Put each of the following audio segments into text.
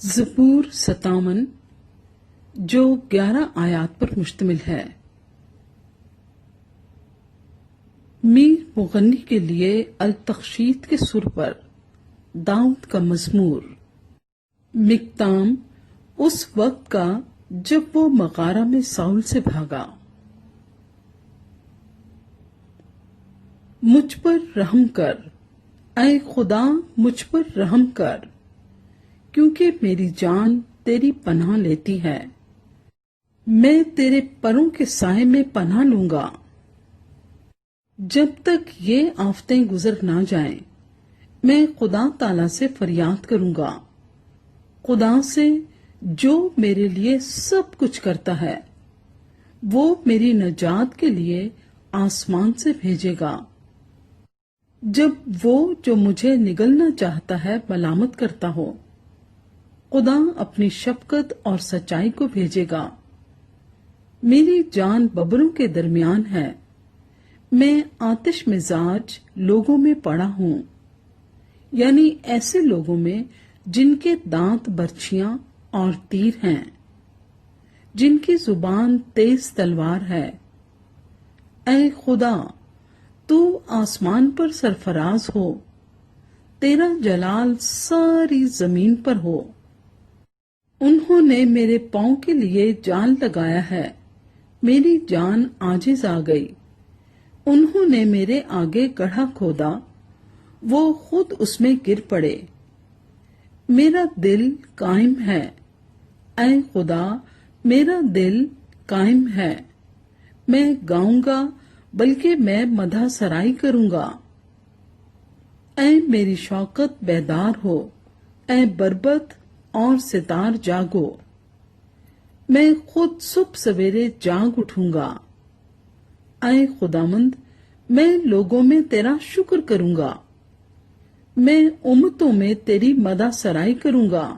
زبور 57 جو 11 آیات پر مشتمل ہے۔ میر مغنی کے لیے التخشیت کے سر پر داؤد کا مزمور۔ مقدام اس وقت کا جب وہ مغارہ میں ساؤل سے بھاگا۔ مجھ پر رحم کر اے خدا، مجھ پر رحم کر، کیونکہ میری جان تیری پناہ لیتی ہے۔ میں تیرے پروں کے سائے میں پناہ لوں گا۔ جب تک یہ آفتیں گزر نہ جائیں میں خدا تعالی سے فریاد کروں گا، خدا سے جو میرے لیے سب کچھ کرتا ہے۔ وہ میری نجات کے لیے آسمان سے بھیجے گا۔ جب وہ جو مجھے نگلنا چاہتا ہے ملامت کرتا ہو، خدا اپنی شفقت اور سچائی کو بھیجے گا۔ میری جان ببروں کے درمیان ہے، میں آتش مزاج لوگوں میں پڑا ہوں، یعنی ایسے لوگوں میں جن کے دانت برچھیاں اور تیر ہیں، جن کی زبان تیز تلوار ہے۔ اے خدا، تو آسمان پر سرفراز ہو، تیرا جلال ساری زمین پر ہو۔ انہوں نے میرے پاؤں کے لیے جال لگایا ہے، میری جان عاجز آ گئی۔ انہوں نے میرے آگے گڑھا کھودا، وہ خود اس میں گر پڑے۔ میرا دل قائم ہے، اے خدا، میرا دل قائم ہے۔ میں گاؤں گا، بلکہ میں مدح سرائی کروں گا۔ اے میری شوکت بیدار ہو، اے بربط اور ستار جاگو۔ میں خود صبح سویرے جاگ اٹھوں گا۔ اے خداوند، میں لوگوں میں تیرا شکر کروں گا، میں امتوں میں تیری مدح سرائی کروں گا،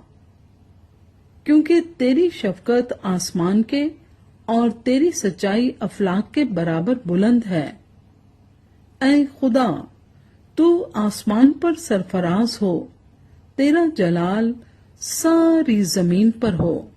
کیونکہ تیری شفقت آسمان کے اور تیری سچائی افلاک کے برابر بلند ہے۔ اے خدا، تو آسمان پر سرفراز ہو، تیرا جلال ساری زمین پر ہو۔